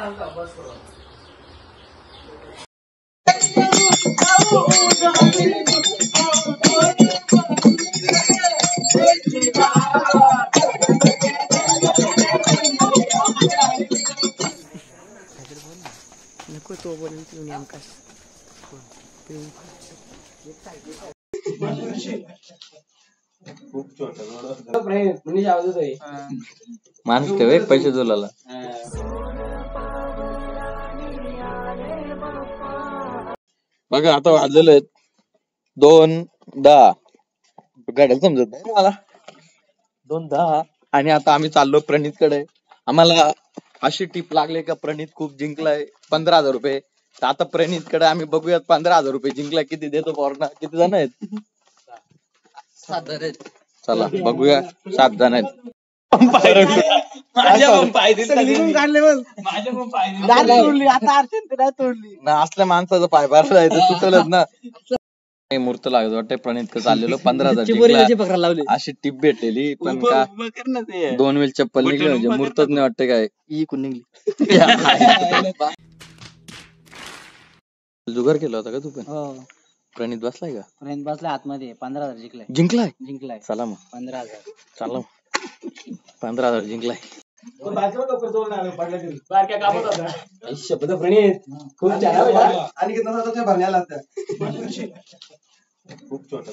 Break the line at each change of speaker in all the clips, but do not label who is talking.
नको तो बोलून नेमका
माणूस ठेवे पैसे जोलाला बघा आता वाजले 2:10 गाड्या समजत नाही मला 2:10 आणि आता आम्ही चाललो प्रणित कडे. आम्हाला अशी टीप लागली का प्रणित खूप जिंकलाय 15,000 रुपये. तर आता प्रणित कडे आम्ही बघूयात 15,000 रुपये जिंकलाय किती देतो पॉर्ना. किती जण आहेत? 7 जण आहेत. चला बघूया 7 जण आहेत. असल्या माणसाचं पाय बार जायचं सुचलच ना. मूर्त लागत वाटतं प्रणित का चाललेलो 15,000 अशी टिप भेटलेली पण का 2 वेळ चप्पल निघली म्हणजे मूर्तच नाही वाटतं काय इकून निघली. जुगार केला होता का तू पण? प्रणित बसलाय का?
प्रणित बसलाय आतमध्ये 15,000 जिंकलाय.
जिंकलाय चला मग
15,000
चला 15,000 जिंकलाय.
शपथ प्रणित खूप छान
आणि किती भरण्याला खूप छोटा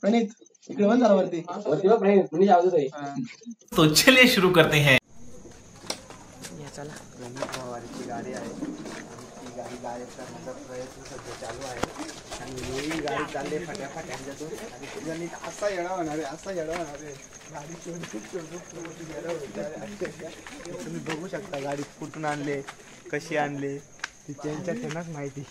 प्रणित इकडे बंद झाला वरती
तो चलिए शुरू करते हैं.
चला
पवारची गाडी आहे. ती गाडी गायब करण्याचा प्रयत्न सध्या चालू आहे आणि ही गाडी चालली फटाफट यांच्यातून आणि तुझ्यानी असा येडा होणार आहे गाडी तुम्ही बघू शकता गाडी कुठून आणले कशी आणले ती त्यांच्या त्यांनाच माहिती.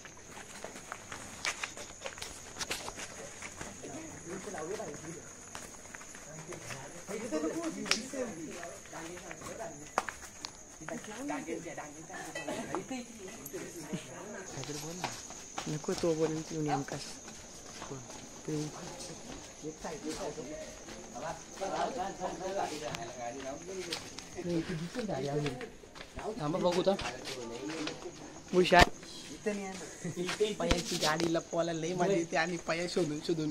नको तो बोलून नेमका बघू तर हुशार पयाची गाडी लपवायला लई मजा येते आणि पया शोधून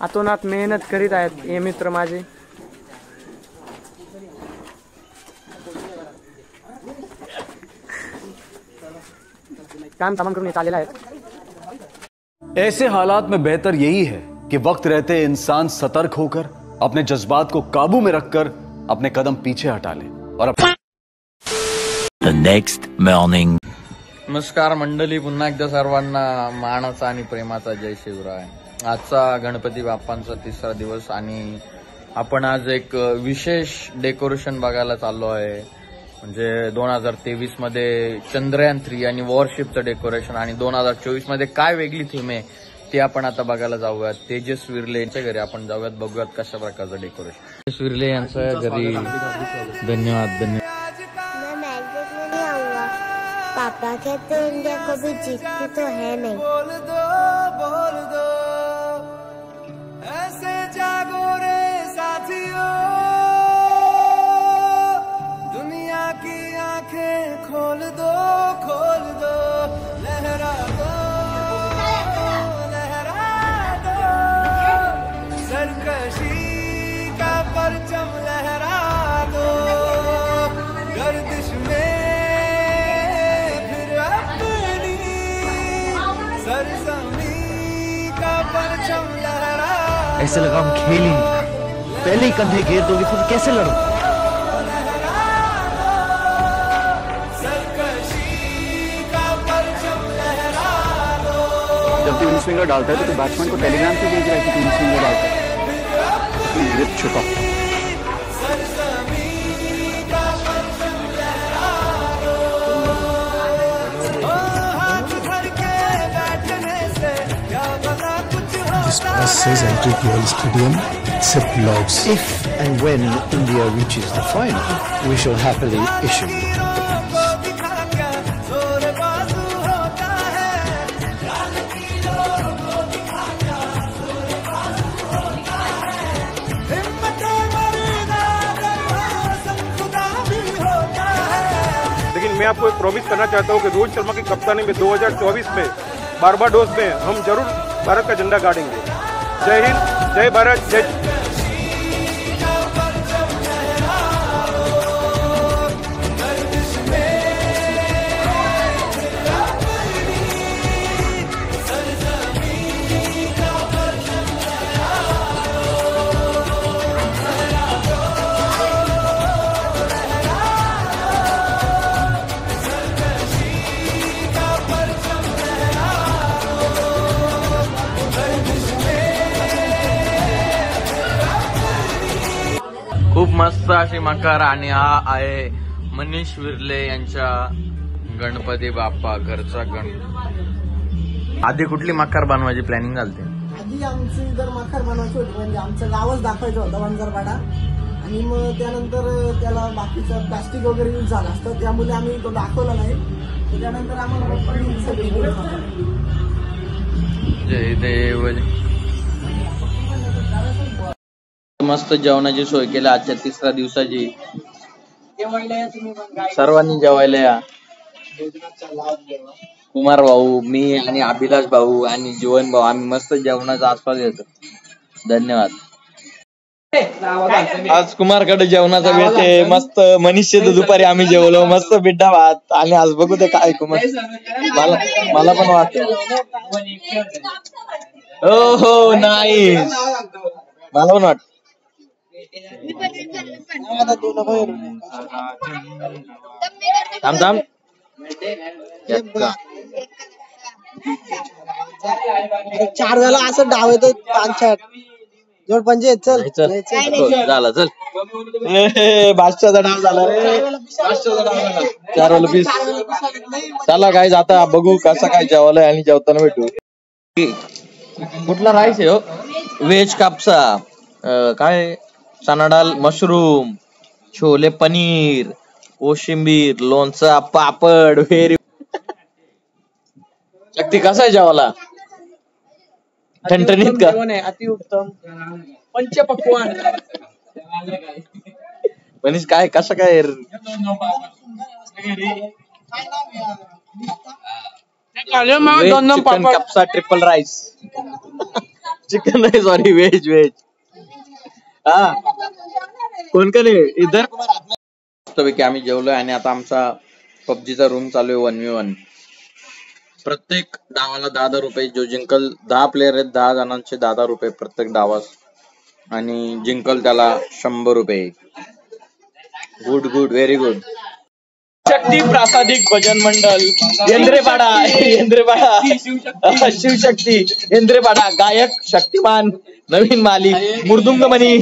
अतोनात मेहनत करीत आहेत हे मित्र माझे. काम तमाम करून चालेला आहे.
ऐसे हालात में बेहतर यही है कि वक्त रहते इंसान सतर्क होकर अपने जज्बात को काबू में रखकर अपने कदम पीछे हटा ले और
The next morning.
नमस्कार मंडळी, पुन्हा एकदा सर्वांना मानाचा आणि प्रेमाचा जय शिवराय. आजचा गणपती बाप्पांचा 3रा दिवस आणि आपण आज एक विशेष डेकोरेशन बघायला चाललो आहे. म्हणजे 2023 मध्ये चंद्रयान 3 आणि वॉरशिपचं डेकोरेशन आणि 2024 मध्ये काय वेगळी थीम आहे ते आपण आता बघायला जाऊयात. तेजस विर्ले यांच्या घरी आपण जाऊयात, बघूयात कशा प्रकारचं डेकोरेशन. तेजस विर्ले यांच्या घरी धन्यवाद.
पापा कहते हैं इंडिया कभी जीतती तो है नहीं. बोल दो ऐसे जागो रे साथियों, दुनिया की आंखें खोल दो लहरा दो सरकशी का परचम लहरा दो गर्दिश में
ऐसे लगा हम खेल ही नहीं, पहले ही कंधे घेर दोगे फिर कैसे लड़ो.
जब तू स्विंगर डालता है तो बैट्समैन को टेलीग्राम पे भेज रहा है कि तू स्विंगर डालता है. ग्रिप छुपा
This bus says entry to all stadium except logs.
If and when India reaches the final, we shall happily issue the tickets.
मैं आपको एक प्रॉमिस करना चाहता हूँ कि रोहित शर्मा की कप्तानी में 2024 में बारबाडोस में हम जरूर भारत का झंडा गाड़ेंगे। जय हिंद, जय भारत, जय।
खूप मस्त अशी मकर आणि हा आहे मनीष विर्ले यांच्या गणपती बाप्पा घरचा आधी कुठली मकर बनवायची प्लॅनिंग झाली?
आधी आमची जर मकर बनवायची होती म्हणजे आमचं गावच दाखवायचं होतं वंजरपाडा आणि मग त्यानंतर त्याला बाकीचं प्लास्टिक वगैरे यूज झालं असतं त्यामुळे आम्ही तो दाखवला नाही. त्यानंतर आम्हाला सगळी
जय देव. मस्त जेवणाची सोय केली आजच्या तिसऱ्या दिवसाची. सर्वांनी जेवायला या. कुमार भाऊ, मी आणि अभिलाष भाऊ आणि जीवन भाऊ आम्ही मस्त जेवणाचा आस्वाद घेतो. धन्यवाद. आज कुमारकडे जेवणाचा भेट आहे. मस्त मनीष दुपारी आम्ही जेवलो मस्त बिड्डा भात आणि आज बघू ते काय कुमार मला पण वाटतं. हो हो नाही मला पण वाटत. थांब थांब
चार झाला असं डाव येतो 5-6 जोड 5 चल
झाला चल. बादशाचा डाव झाला रे. 4 वाला पीस. चला काय आता बघू कसं काय जेवायला आणि जेवताना भेटू. कुठला राईस आहे हो? व्हेज कापसा काय चना डाळ मशरूम छोले पनीर कोशिंबीर लोणचा पापड व्हेरी. शक्ती कसा आहे जेवायला? ठणठणीत का?
अतिउत्तम पंचपक्वान.
मनीष काय कसं काय? चिकन कापसा ट्रिपल राईस. चिकन नाही सॉरी व्हेज व्हेज. हा कोण का नाही इधर. मस्तपैकी आम्ही जेवलोय आणि आता आमचा पबजीचा रूम चालू आहे 1v1. प्रत्येक डावाला 10,000 रुपये. जो जिंकल 10 प्लेयर आहेत 10 जणांचे 10,000 रुपये प्रत्येक डावास आणि जिंकल त्याला 100 रुपये. Good good very good. Shakti Prasadik Bhajan Mandal येंद्रेपाडा Shivshakti येंद्रेपाडा. गायक शक्तिमान नवीन मालिक मृदुंगमणी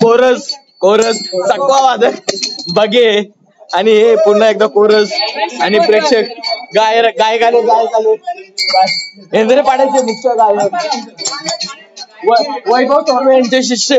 कोरस चकवा वादक बगे आणि हे पुन्हा एकदा कोरस आणि प्रेक्षक गायक आले येंद्रेपाड्याचे मुख्य गायक वैभव चौरे यांचे शिष्य.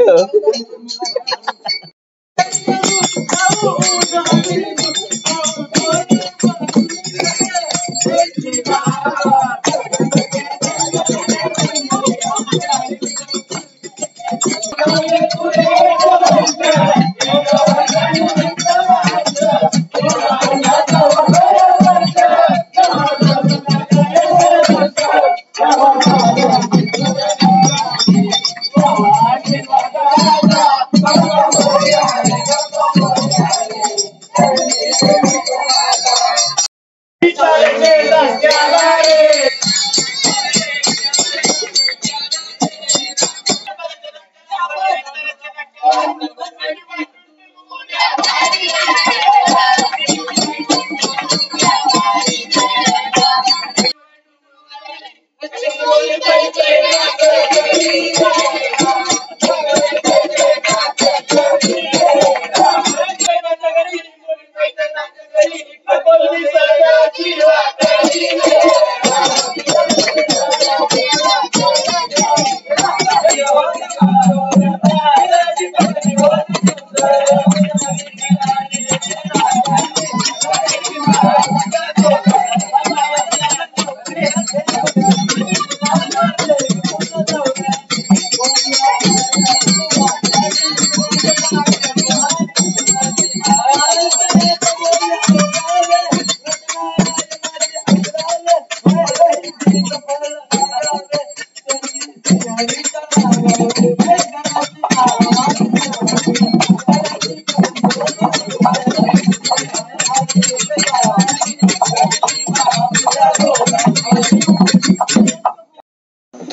तो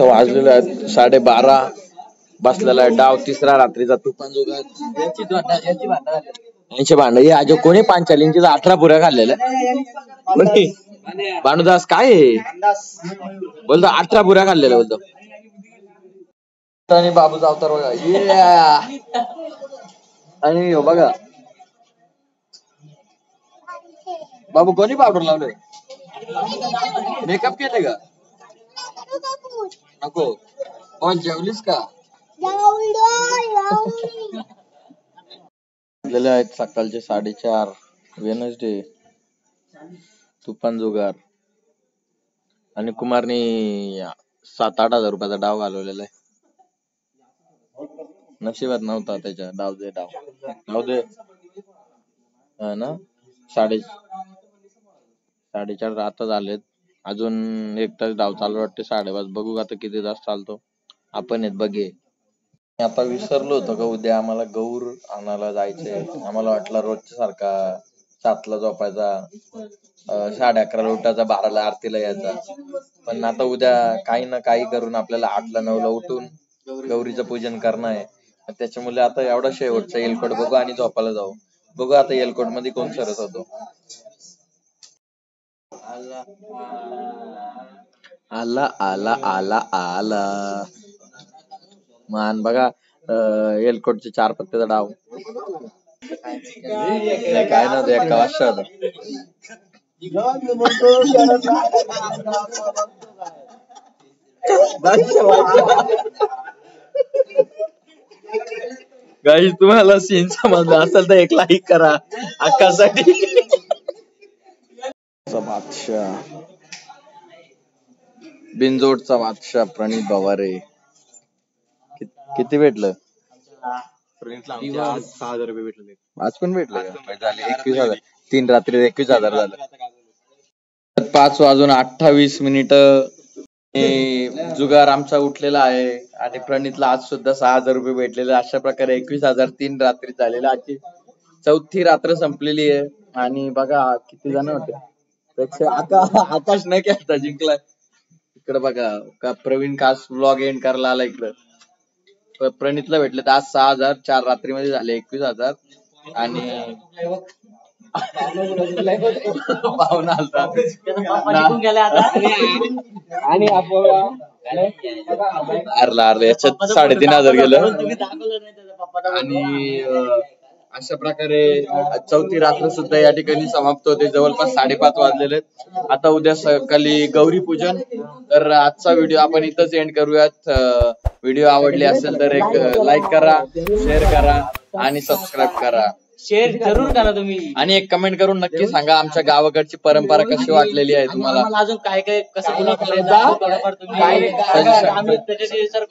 वाजलेला 12:30 बसलेला आहे डाव तिसरा रात्रीचा तुफान जुगार. यांची भांड हे आज कोणी पांचालींची 18 पुऱ्या खाल्लेल्या भानुदास काय बोलतो 18 पुऱ्या खाल्लेल्या बोलतो. आणि बाबूचा अवतार बघा आणि हो बघा बाबू कोणी पावडर लावले मेकअप केले का नको कोण जेवलीस का आहेत सकाळचे 4:30 वेनसडे तुफान जुगार आणि कुमारनी 7-8 हजार रुपयाचा डाव घालवलेला आहे. नशिबात नव्हता त्याच्या डाव दे ना 4:30 आता झालेत अजून एक तास डाव चालू वाटते 5:30 बघू आता किती तास चालतो. आपण येत बघे आता विसरलो होतो का उद्या आम्हाला गौर आणायला जायचंय. आम्हाला वाटलं रोजच्या सारखा 7ला झोपायचा 11:30 उठायचा 12ला आरतीला यायचा पण आता उद्या काही ना काही करून आपल्याला 8ला 9ला उठून गौरीचं पूजन करणं आहे. त्याच्यामुळे आता एवढा शेवटचा एलकोट बघू आणि झोपायला जाऊ. बघू आता एलकोट मध्ये कोण सरत होतो. आला आला आला आला मान बघा एलकोटचे 4 पत्त्याचा डाव काय नव्हतं एका वाजता होता. गाईस तुम्हाला सीन समजला असेल तर एक लाईक करा अक्कासाठी. बादशाह बिनजोडचा बादशाह प्रणित भवारे किती भेटलं
6,000 रुपये भेटले.
आज पण भेटलं झाले 21,000 3 रात्री 21,000 झालं. 5:28 जुगार आमचा उठलेला आहे आणि प्रणितला आज सुद्धा 6,000 रुपये भेटलेले. अशा प्रकारे 21,000 3 रात्री झालेला. आजची 4थी रात्र संपलेली आहे आणि बघा किती जण होते. आकाश नाही केला जिंकलाय. इकडे बघा का प्रवीण कास व्लॉग एंड करायला आला इकडं. प्रणितला भेटले तर आज 6,000 4 रात्रीमध्ये झाले 21,000 आणि पाहुणा आलता आणि याच्यात 3,500 गेलं आणि अशा प्रकारे 4थी रात्र सुद्धा या ठिकाणी समाप्त होते. जवळपास 5:30 वाजलेले. आता उद्या सकाळी गौरी पूजन. तर आजचा व्हिडिओ आपण इथंच एंड करूयात. व्हिडिओ आवडले असेल तर एक लाईक करा, शेअर करा आणि सबस्क्राईब करा.
शेअर जरूर करा तुम्ही
आणि एक कमेंट करून नक्की सांगा आमच्या गावाकडची परंपरा कशी वाटलेली आहे तुम्हाला.
अजून काय काय कसं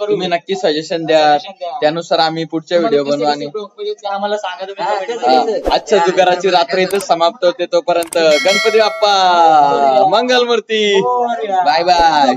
तुम्ही नक्की सजेशन द्या. त्यानुसार आम्ही पुढच्या व्हिडिओ बनवू आणि
आम्हाला सांगा.
आजच्या जुगाराची रात्र इथं समाप्त होते. तोपर्यंत गणपती बाप्पा मंगलमूर्ती. Bye bye.